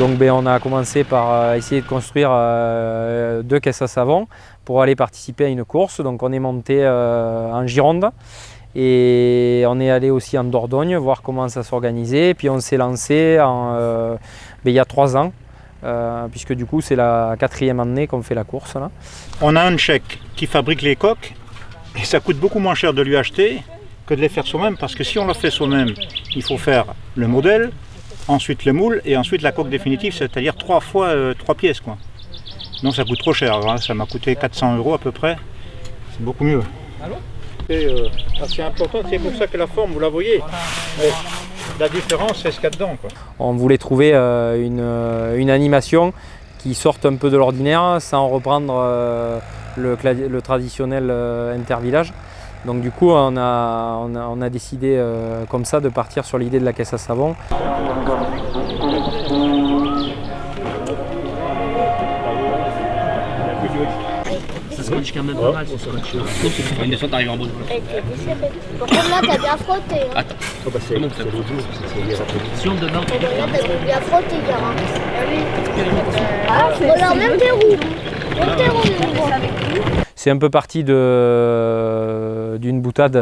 Donc on a commencé par essayer de construire 2 caisses à savon pour aller participer à une course. Donc on est monté en Gironde et on est allé aussi en Dordogne voir comment ça s'organisait. Puis on s'est lancé il y a 3 ans, puisque du coup c'est la 4e année qu'on fait la course là. On a un Tchèque qui fabrique les coques et ça coûte beaucoup moins cher de lui acheter que de les faire soi-même, parce que si on le fait soi-même, il faut faire le modèle, ensuite le moule et ensuite la coque définitive, c'est-à-dire 3 fois 3 pièces quoi. Donc ça coûte trop cher, hein. Ça m'a coûté 400 € à peu près, c'est beaucoup mieux. C'est assez important, c'est pour ça que la forme, vous la voyez, mais la différence c'est ce qu'il y a dedans quoi. On voulait trouver une animation qui sorte un peu de l'ordinaire sans reprendre le traditionnel intervillage. Donc du coup on a décidé comme ça de partir sur l'idée de la caisse à savon. Ça scotche quand même pas mal, ce scotch. Une descente arrive en bout. Par contre là t'as bien frotté. Hein. Attends, comment ça si on demande. Là t'as bien frotté, Gara. Voilà, même tes roues. Même tes roues. C'est un peu parti d'une boutade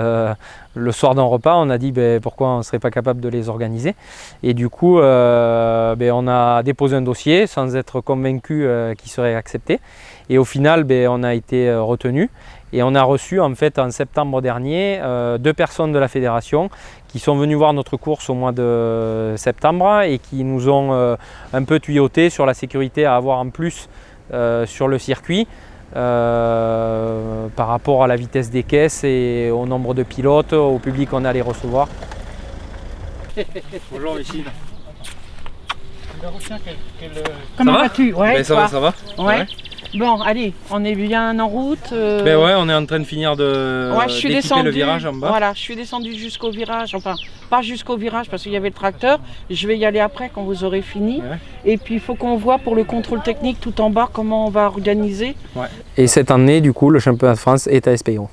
le soir d'un repas. On a dit pourquoi on ne serait pas capable de les organiser. Et du coup, on a déposé un dossier sans être convaincu qu'il serait accepté. Et au final, on a été retenu. Et on a reçu en fait en septembre dernier 2 personnes de la fédération qui sont venues voir notre course au mois de septembre et qui nous ont un peu tuyauté sur la sécurité à avoir en plus sur le circuit. Par rapport à la vitesse des caisses et au nombre de pilotes, au public qu'on allait recevoir. Bonjour ici. Comment vas-tu? Ouais, ça va. Ouais. Bon, allez, on est bien en route. Ouais, on est en train de finir d'équiper le virage en bas. Voilà, je suis descendu jusqu'au virage, enfin pas jusqu'au virage parce qu'il y avait le tracteur. Je vais y aller après quand vous aurez fini. Ouais. Et puis il faut qu'on voit pour le contrôle technique tout en bas comment on va organiser. Ouais. Et cette année, du coup, le championnat de France est à Espeiro.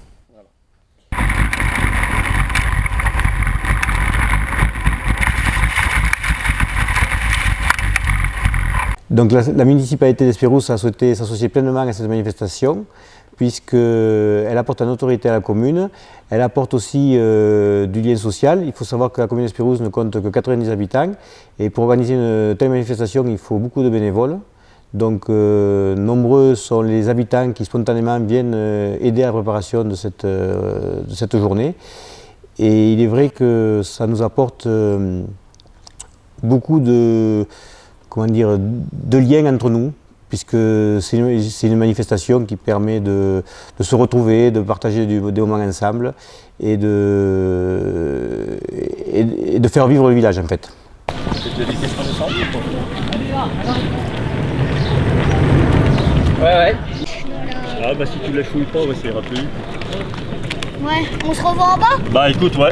Donc la municipalité d'Espérousse a souhaité s'associer pleinement à cette manifestation puisqu'elle apporte une autorité à la commune, elle apporte aussi du lien social. Il faut savoir que la commune d'Espérousse ne compte que 90 habitants et pour organiser une telle manifestation, il faut beaucoup de bénévoles. Donc nombreux sont les habitants qui spontanément viennent aider à la préparation de cette journée. Et il est vrai que ça nous apporte beaucoup de liens entre nous, puisque c'est une manifestation qui permet de se retrouver, de partager des moments ensemble et de faire vivre le village en fait. Ouais. Ah bah si tu la chouilles pas, ça ira plus. Ouais, on se revoit en bas? Bah écoute, ouais.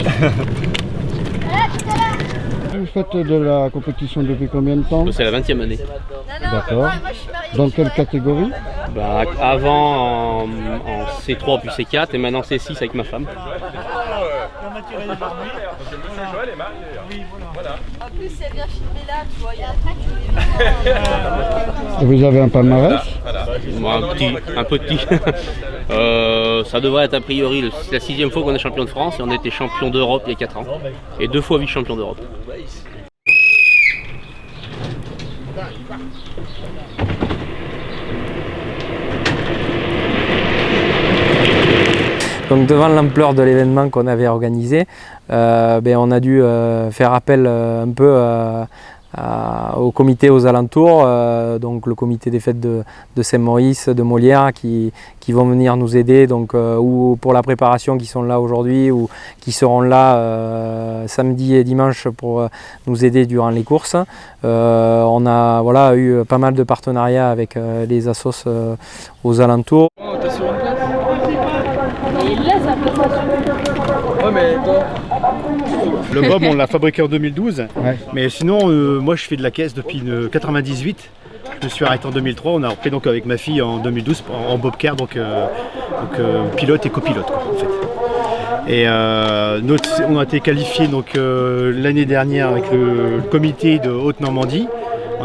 Vous faites de la compétition depuis combien de temps? C'est la 20e année. D'accord. Dans quelle catégorie? Avant en C3 puis C4 et maintenant C6 avec ma femme. En plus, c'est bien filmé là, tu vois. Et vous avez un palmarès? Moi, un petit. Ça devrait être a priori, c'est la 6e fois qu'on est champion de France et on a été champion d'Europe il y a 4 ans. Et 2 fois vice-champion d'Europe. Donc devant l'ampleur de l'événement qu'on avait organisé, on a dû faire appel un peu au comité aux alentours, donc le comité des fêtes de Saint-Maurice, de Molière, qui vont venir nous aider, donc, ou pour la préparation qui sont là aujourd'hui, ou qui seront là samedi et dimanche pour nous aider durant les courses. On a eu pas mal de partenariats avec les assos aux alentours. Le bob on l'a fabriqué en 2012, ouais. Mais sinon moi je fais de la caisse depuis 98. Je me suis arrêté en 2003, on a repris donc avec ma fille en 2012 en bobcar, donc pilote et copilote quoi, en fait. Et on a été qualifié donc l'année dernière avec le comité de Haute-Normandie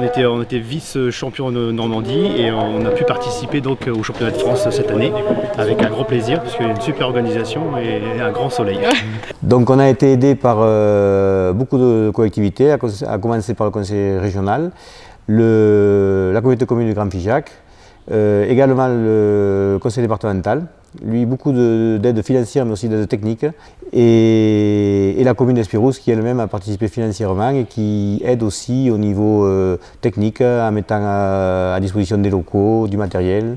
On était vice-champion de Normandie et on a pu participer donc au championnat de France cette année avec un grand plaisir parce qu'il y a une super organisation et un grand soleil. Donc on a été aidé par beaucoup de collectivités, à commencer par le conseil régional, la communauté commune de Grand Figeac, également le conseil départemental, lui beaucoup d'aide financière mais aussi d'aide technique, et la commune d'Espirous qui elle-même a participé financièrement et qui aide aussi au niveau technique en mettant à disposition des locaux, du matériel.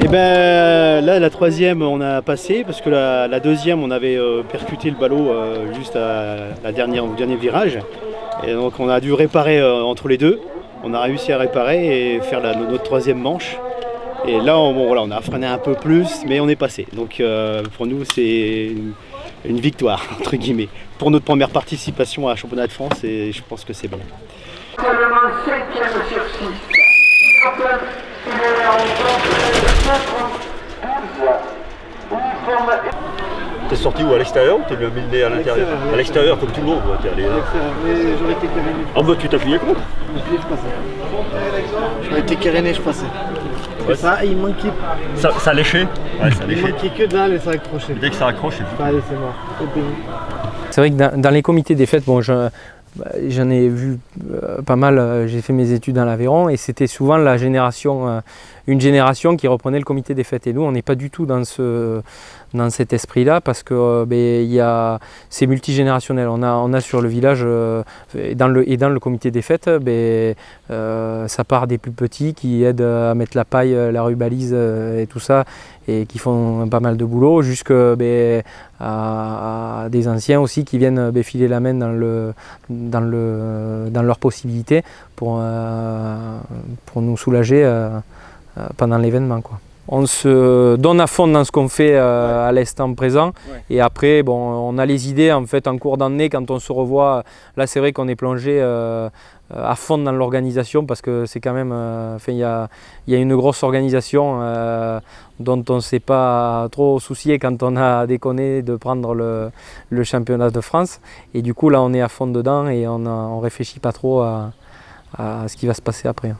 Et ben là, la troisième, on a passé parce que la deuxième, on avait percuté le ballot juste au dernier virage. Et donc on a dû réparer entre les deux. On a réussi à réparer et faire notre troisième manche. Et là, on a freiné un peu plus, mais on est passé. Donc pour nous, c'est une victoire, entre guillemets, pour notre première participation à la championnat de France. Et je pense que c'est bon. Seulement 5e sur 6. T'es sorti où? À l'extérieur ou t'es mis le nez à l'intérieur? À l'extérieur, comme tout le monde. T'es allé là. Mais j'aurais été caréné. Ah bah tu t'as plié contre? Je passais. J'aurais été caréné, je passais. Ouais. Ça, il manquait. Ça léchait? Ouais, ça Il léchait. manquait que dalle et ça accrochait. Dès que ça accroche, c'est plus. Allez, c'est mort. C'est vrai que dans les comités des fêtes, bon, j'en ai vu pas mal, j'ai fait mes études dans l'Aveyron et c'était souvent une génération qui reprenait le comité des fêtes. Et nous, on n'est pas du tout dans cet esprit-là parce que c'est multigénérationnel. On a sur le village et dans le comité des fêtes, ça part des plus petits qui aident à mettre la paille, la rubalise et tout ça et qui font pas mal de boulot jusqu'à des anciens aussi qui viennent filer la main dans leurs possibilités pour nous soulager pendant l'événement, quoi. On se donne à fond dans ce qu'on fait à l'instant présent et après on a les idées en fait en cours d'année quand on se revoit. Là c'est vrai qu'on est plongé à fond dans l'organisation parce que c'est quand même il y a une grosse organisation dont on ne s'est pas trop soucié quand on a déconné de prendre le championnat de France et du coup là on est à fond dedans et on réfléchit pas trop à ce qui va se passer après.